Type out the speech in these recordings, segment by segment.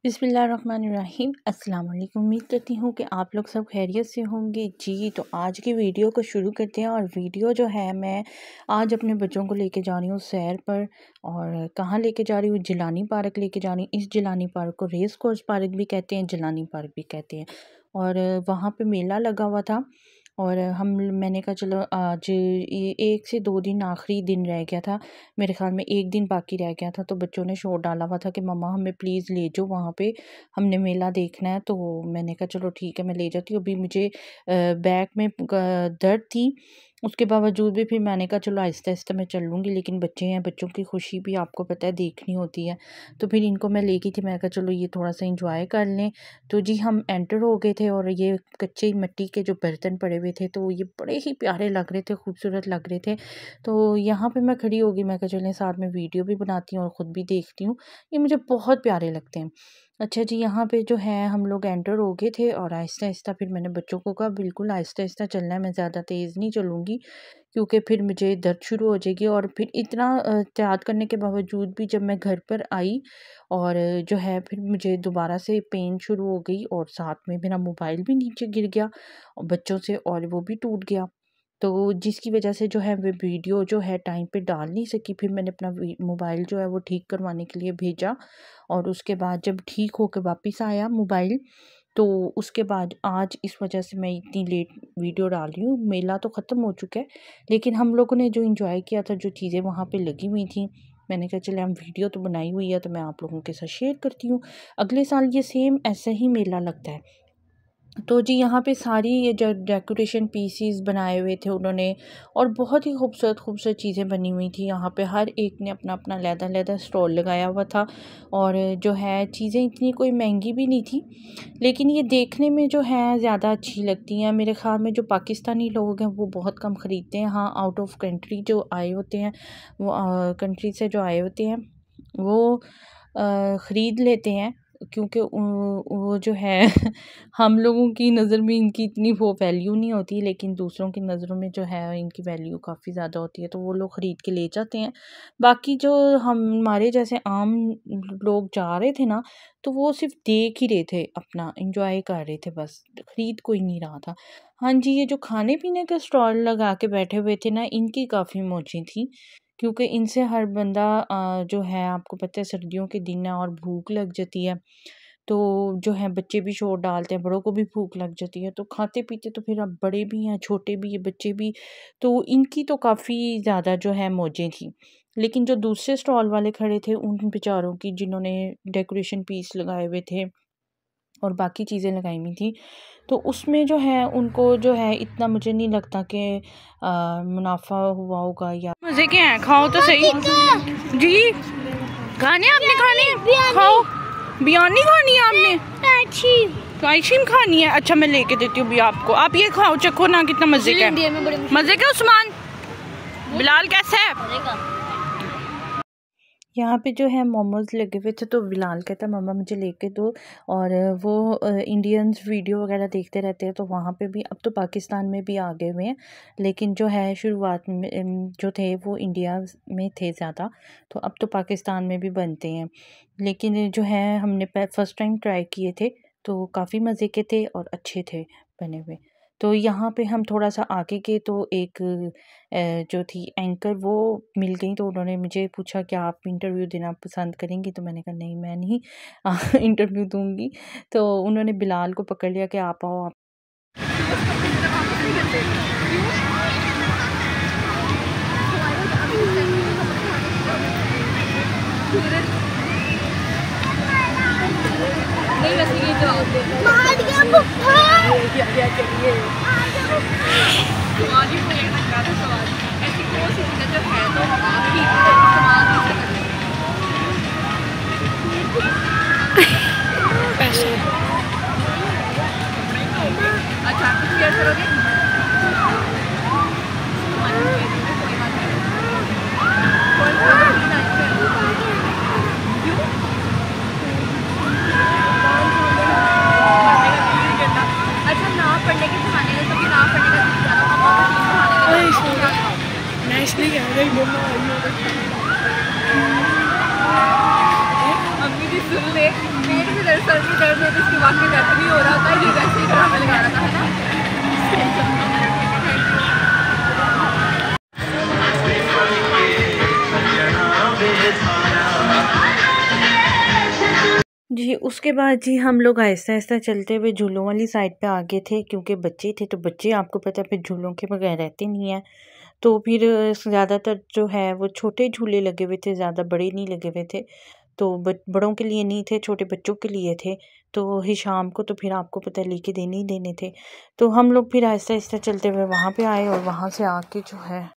बिस्मिल्लाहिर्रहमानिर्रहीम। अस्सलाम वालेकुम। उम्मीद करती हूँ कि आप लोग सब खैरियत से होंगे। जी तो आज की वीडियो को शुरू करते हैं। और वीडियो जो है मैं आज अपने बच्चों को लेके जा रही हूँ सैर पर। और कहाँ लेके जा रही हूँ? जिलानी पार्क लेके जा रही हूँ। इस जिलानी पार्क को रेस कोर्स पार्क भी कहते हैं, जिलानी पार्क भी कहते हैं। और वहाँ पे मेला लगा हुआ था। और मैंने कहा चलो आज ये 1 से 2 दिन आखिरी दिन रह गया था, मेरे ख्याल में 1 दिन बाकी रह गया था। तो बच्चों ने शोर डाला हुआ था कि मम्मा हमें प्लीज़ ले जाओ वहाँ पे, हमने मेला देखना है। तो मैंने कहा चलो ठीक है मैं ले जाती हूँ। अभी मुझे बैक में दर्द थी, उसके बावजूद भी फिर मैंने कहा चलो आहिस्ता आहिस्ता मैं चल लूँगी। लेकिन बच्चे हैं, बच्चों की खुशी भी आपको पता है देखनी होती है। तो फिर इनको मैं ले गई थी, मैं कहा चलो ये थोड़ा सा इंजॉय कर लें। तो जी हम एंटर हो गए थे और ये कच्चे मिट्टी के जो बर्तन पड़े हुए थे तो ये बड़े ही प्यारे लग रहे थे, खूबसूरत लग रहे थे। तो यहाँ पे मैं खड़ी हो गई, मैं कहा चलें साथ में वीडियो भी बनाती हूँ और ख़ुद भी देखती हूँ। ये मुझे बहुत प्यारे लगते हैं। अच्छा जी, यहाँ पे जो है हम लोग एंटर हो गए थे और आहिस्ता-आहिस्ता फिर मैंने बच्चों को कहा बिल्कुल आहिस्ता-आहिस्ता चलना है, मैं ज़्यादा तेज़ नहीं चलूँगी क्योंकि फिर मुझे दर्द शुरू हो जाएगी। और फिर इतना एहतियात करने के बावजूद भी जब मैं घर पर आई और जो है फिर मुझे दोबारा से पेन शुरू हो गई और साथ में मेरा मोबाइल भी नीचे गिर गया और बच्चों से, और वो भी टूट गया। तो जिसकी वजह से जो है मैं वीडियो जो है टाइम पे डाल नहीं सकी। फिर मैंने अपना मोबाइल जो है वो ठीक करवाने के लिए भेजा। और उसके बाद जब ठीक होकर वापस आया मोबाइल, तो उसके बाद आज इस वजह से मैं इतनी लेट वीडियो डाल रही हूँ। मेला तो ख़त्म हो चुका है, लेकिन हम लोगों ने जो एंजॉय किया था, जो चीज़ें वहाँ पे लगी हुई थी, मैंने कहा चले हम वीडियो तो बनाई हुई है तो मैं आप लोगों के साथ शेयर करती हूँ। अगले साल ये सेम ऐसा ही मेला लगता है। तो जी यहाँ पे सारी ये जो डेकोरेशन पीसीस बनाए हुए थे उन्होंने, और बहुत ही खूबसूरत खूबसूरत चीज़ें बनी हुई थी। यहाँ पे हर एक ने अपना अपना अलग-अलग स्टॉल लगाया हुआ था। और जो है चीज़ें इतनी कोई महंगी भी नहीं थी, लेकिन ये देखने में जो है ज़्यादा अच्छी लगती हैं। मेरे ख़्याल में जो पाकिस्तानी लोग हैं वो बहुत कम ख़रीदते हैं। हाँ, आउट ऑफ कंट्री जो आए होते हैं, वो कंट्री से जो आए होते हैं वो ख़रीद लेते हैं, क्योंकि वो जो है हम लोगों की नज़र में इनकी इतनी वो वैल्यू नहीं होती, लेकिन दूसरों की नज़रों में जो है इनकी वैल्यू काफ़ी ज़्यादा होती है, तो वो लोग ख़रीद के ले जाते हैं। बाकी जो हमारे जैसे आम लोग जा रहे थे ना, तो वो सिर्फ देख ही रहे थे, अपना एंजॉय कर रहे थे, बस ख़रीद कोई नहीं रहा था। हाँ जी, ये जो खाने पीने का स्टॉल लगा के बैठे हुए थे ना, इनकी काफ़ी मौजें थी, क्योंकि इनसे हर बंदा जो है आपको पता है सर्दियों के दिन है और भूख लग जाती है। तो जो है बच्चे भी शोर डालते हैं, बड़ों को भी भूख लग जाती है, तो खाते पीते तो फिर अब बड़े भी हैं, छोटे भी हैं, बच्चे भी। तो इनकी तो काफ़ी ज़्यादा जो है मौजें थी। लेकिन जो दूसरे स्टॉल वाले खड़े थे उन बेचारों की, जिन्होंने डेकोरेशन पीस लगाए हुए थे और बाकी चीज़ें लगाई हुई थी, तो उसमें जो है उनको जो है इतना मुझे नहीं लगता कि मुनाफा हुआ होगा। या मज़े के हैं, खाओ तो सही जी। खाने आपने खाने खाओ, बिरयानी खानी है आपने, आइसक्रीम खानी है। अच्छा मैं लेके देती हूँ भी आपको, आप ये खाओ, चखो ना कितना मज़े का है। मज़े का उस्मान बिलाल कैसा है? यहाँ पे जो है मोमोज़ लगे हुए थे, तो बिलाल कहता मम्मा मुझे लेके दो। और वो इंडियंस वीडियो वगैरह देखते रहते हैं, तो वहाँ पे भी अब तो पाकिस्तान में भी आ गए हुए हैं, लेकिन जो है शुरुआत में जो थे वो इंडिया में थे ज़्यादा, तो अब तो पाकिस्तान में भी बनते हैं। लेकिन जो है हमने फ़र्स्ट टाइम ट्राई किए थे, तो काफ़ी मज़े के थे और अच्छे थे बने हुए। तो यहाँ पे हम थोड़ा सा आगे गए तो एक जो थी एंकर वो मिल गई, तो उन्होंने मुझे पूछा कि आप इंटरव्यू देना पसंद करेंगी? तो मैंने कहा नहीं मैं नहीं इंटरव्यू दूंगी। तो उन्होंने बिलाल को पकड़ लिया कि आप आओ आप। नहीं वैसे ये जवाब दे मार गया पुप्पा ये चलिए आज ही मुझे ना था सवाल ऐसी कोई चीज़ जो है तो आप ही इस्तेमाल नहीं सकते पैसे। अच्छा आप कुछ शेयर करोगे? पढ़ने के ज़माने में कभी ना पढ़ने का दिल ज़्यादा मम्मी जी सुन ले, पेट में दर्द सर में दर्द है तो इसके बाद में दर्द भी हो रहा था, ये वैसे ही ड्रामा लगा रहा था, है ना। जी, उसके बाद जी हम लोग आहिस्ता-आहिस्ता चलते हुए झूलों वाली साइड पे आ गए थे, क्योंकि बच्चे थे तो बच्चे आपको पता है फिर झूलों के बगैर रहते नहीं हैं। तो फिर ज़्यादातर जो है वो छोटे झूले लगे हुए थे, ज़्यादा बड़े नहीं लगे हुए थे। तो बड़ों के लिए नहीं थे, छोटे बच्चों के लिए थे। तो हिशाम को तो फिर आपको पता है लेके देने ही देने थे। तो हम लोग फिर आहिस्ता-आहिस्ता चलते हुए वहाँ पे आए और वहाँ से आके जो है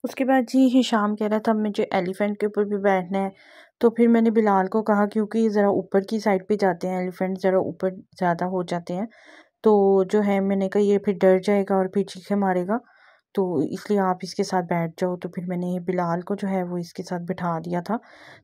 उसके बाद जी हिशाम कह रहा था मुझे एलिफेंट के ऊपर भी बैठना है। तो फिर मैंने बिलाल को कहा, क्योंकि ज़रा ऊपर की साइड पे जाते हैं एलिफेंट, ज़रा ऊपर ज़्यादा हो जाते हैं। तो जो है मैंने कहा ये फिर डर जाएगा और फिर चीखें मारेगा, तो इसलिए आप इसके साथ बैठ जाओ। तो फिर मैंने ये बिलाल को जो है वो इसके साथ बिठा दिया था।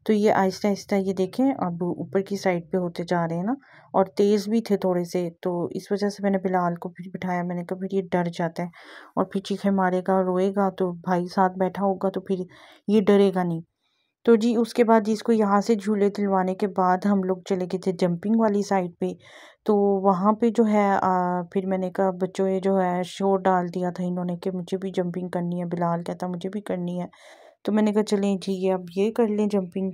तो ये आहिस्ता आहिस्ता ये देखें अब ऊपर की साइड पे होते जा रहे हैं ना, और तेज़ भी थे थोड़े से, तो इस वजह से मैंने बिलाल को फिर बिठाया। मैंने कहा फिर ये डर जाता है और फिर चीखें मारेगा रोएगा, तो भाई साथ बैठा होगा तो फिर ये डरेगा नहीं। तो जी उसके बाद जी इसको यहाँ से झूले दिलवाने के बाद हम लोग चले गए थे जंपिंग वाली साइड पे। तो वहाँ पे जो है फिर मैंने कहा बच्चों ये जो है शोर डाल दिया था इन्होंने कि मुझे भी जंपिंग करनी है, बिलाल कहता मुझे भी करनी है। तो मैंने कहा चलें जी ये अब ये कर लें जंपिंग।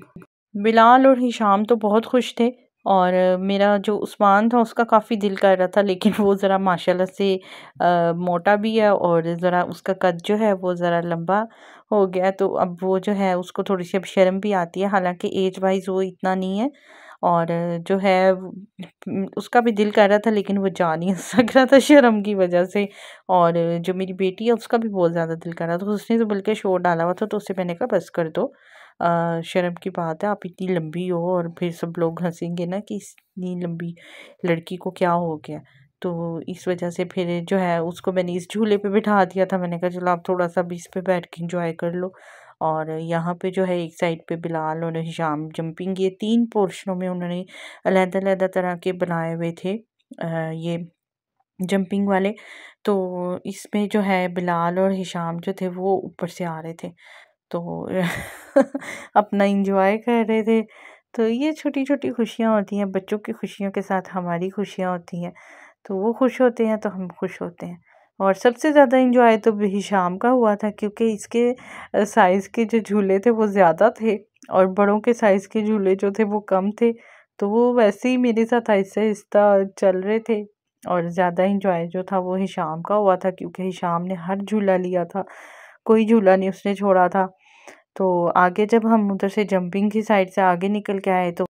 बिलाल और हिशाम तो बहुत खुश थे, और मेरा जो उस्मान था उसका काफ़ी दिल कर रहा था, लेकिन वो ज़रा माशाल्लाह से मोटा भी है और ज़रा उसका कद जो है वो ज़रा लंबा हो गया। तो अब वो जो है उसको थोड़ी सी अब शर्म भी आती है, हालांकि एज वाइज वो इतना नहीं है। और जो है उसका भी दिल कर रहा था, लेकिन वो जा नहीं सक रहा था शर्म की वजह से। और जो मेरी बेटी है उसका भी बहुत ज़्यादा दिल कर रहा था, तो उसने तो बल्कि शोर डाला हुआ था, तो उससे मैंने कहा बस कर दो, शर्म की बात है, आप इतनी लंबी हो और फिर सब लोग हंसेंगे ना कि इतनी लंबी लड़की को क्या हो गया। तो इस वजह से फिर जो है उसको मैंने इस झूले पे बिठा दिया था। मैंने कहा चलो आप थोड़ा सा भी इस पे बैठ के इंजॉय कर लो। और यहाँ पे जो है एक साइड पे बिलाल और हिशाम जंपिंग, ये 3 पोर्शनों में उन्होंने अलग-अलग तरह के बनाए हुए थे ये जंपिंग वाले। तो इसमें जो है बिलाल और हिशाम जो थे वो ऊपर से आ रहे थे, तो अपना एंजॉय कर रहे थे। तो ये छोटी-छोटी खुशियाँ होती हैं, बच्चों की खुशियों के साथ हमारी खुशियाँ होती हैं। तो वो खुश होते हैं तो हम खुश होते हैं। और सबसे ज़्यादा एंजॉय तो हिशाम का हुआ था, क्योंकि इसके साइज़ के जो झूले थे वो ज़्यादा थे और बड़ों के साइज़ के झूले जो थे वो कम थे। तो वो वैसे ही मेरे साथ आहिस्ता-आहिस्ता चल रहे थे, और ज़्यादा एंजॉय जो था वो हिशाम का हुआ था, क्योंकि हिशाम ने हर झूला लिया था, कोई झूला नहीं उसने छोड़ा था। तो आगे जब हम उधर से जंपिंग की साइड से आगे निकल के आए, तो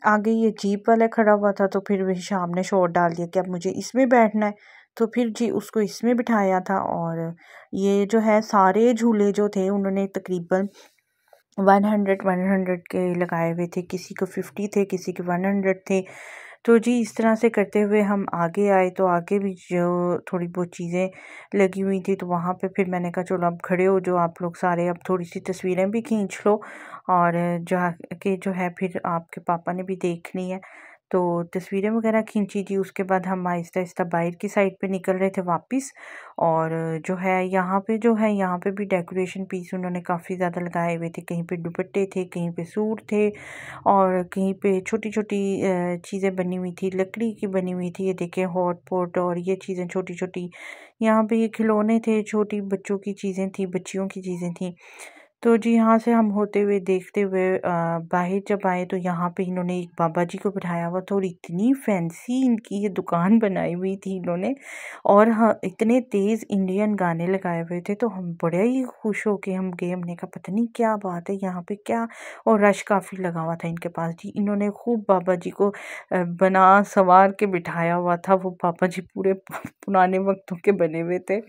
आगे ये जीप वाला खड़ा हुआ था, तो फिर वही शाम ने शोर डाल दिया कि अब मुझे इसमें बैठना है। तो फिर जी उसको इसमें बिठाया था, और ये जो है सारे झूले जो थे उन्होंने तकरीबन 100 के लगाए हुए थे, किसी को 50 थे, किसी के 100 थे। तो जी इस तरह से करते हुए हम आगे आए, तो आगे भी जो थोड़ी बहुत चीज़ें लगी हुई थी, तो वहाँ पे फिर मैंने कहा चलो अब खड़े हो जो आप लोग सारे, अब थोड़ी सी तस्वीरें भी खींच लो, और जाके जो है फिर आपके पापा ने भी देखनी है। तो तस्वीरें वगैरह खींची थी। उसके बाद हम आहिस्ता आहिस्ता बाहर की साइड पे निकल रहे थे वापस। और जो है यहाँ पे यहाँ पे भी डेकोरेशन पीस उन्होंने काफ़ी ज़्यादा लगाए हुए थे, कहीं पे दुपट्टे थे, कहीं पे सूट थे, और कहीं पे छोटी छोटी चीज़ें बनी हुई थी, लकड़ी की बनी हुई थी। ये देखें हॉट पॉट और ये चीज़ें छोटी छोटी, यहाँ पे ये खिलौने थे, छोटी बच्चों की चीज़ें थी, बच्चियों की चीज़ें थी। तो जी यहाँ से हम होते हुए देखते हुए बाहर जब आए तो यहाँ पे इन्होंने एक बाबा जी को बिठाया हुआ था और इतनी फैंसी इनकी ये दुकान बनाई हुई थी इन्होंने। और हाँ, इतने तेज़ इंडियन गाने लगाए हुए थे तो हम बड़े ही खुश हो के हम गए। हमने कहा पता नहीं क्या बात है यहाँ पे क्या। और रश काफ़ी लगा हुआ था इनके पास जी। इन्होंने खूब बाबा जी को बना सवार के बिठाया हुआ था। वो बाबा जी पूरे पुराने वक्तों के बने हुए थे।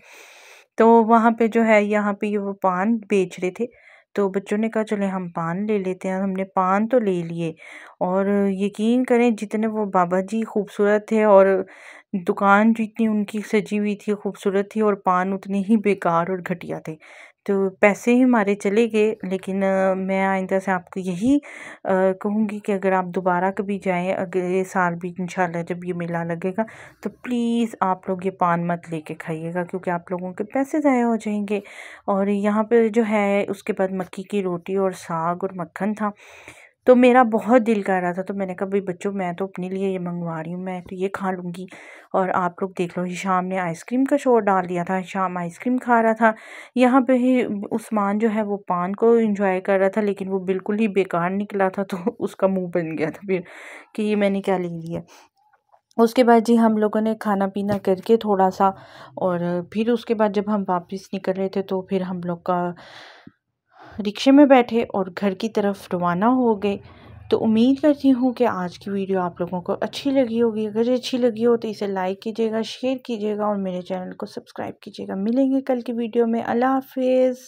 तो वहाँ पे जो है यहाँ पे ये वो पान बेच रहे थे। तो बच्चों ने कहा चले हम पान ले लेते हैं। हमने पान तो ले लिए और यकीन करें जितने वो बाबा जी खूबसूरत थे और दुकान जितनी उनकी सजी हुई थी खूबसूरत थी और पान उतने ही बेकार और घटिया थे। तो पैसे ही हमारे चले गए। लेकिन मैं आइंदा से आपको यही कहूँगी कि अगर आप दोबारा कभी जाएँ अगले साल भी इंशाल्लाह जब ये मेला लगेगा तो प्लीज़ आप लोग ये पान मत लेके खाइएगा क्योंकि आप लोगों के पैसे ज़ाया हो जाएंगे। और यहाँ पे जो है उसके बाद मक्की की रोटी और साग और मक्खन था। तो मेरा बहुत दिल कर रहा था तो मैंने कहा भाई बच्चों मैं तो अपने लिए ये मंगवा रही हूँ, मैं तो ये खा लूँगी। और आप लोग देख लो हिशाम ने आइसक्रीम का शोर डाल दिया था। हिशाम आइसक्रीम खा रहा था। यहाँ पे ही उस्मान जो है वो पान को एंजॉय कर रहा था लेकिन वो बिल्कुल ही बेकार निकला था तो उसका मुंह बन गया था फिर कि ये मैंने क्या ले लिया। उसके बाद जी हम लोगों ने खाना पीना करके थोड़ा सा और फिर उसके बाद जब हम वापस निकल रहे थे तो फिर हम लोग का रिक्शे में बैठे और घर की तरफ रवाना हो गए। तो उम्मीद करती हूँ कि आज की वीडियो आप लोगों को अच्छी लगी होगी। अगर अच्छी लगी हो तो इसे लाइक कीजिएगा, शेयर कीजिएगा और मेरे चैनल को सब्सक्राइब कीजिएगा। मिलेंगे कल की वीडियो में। अल्लाह हाफिज़।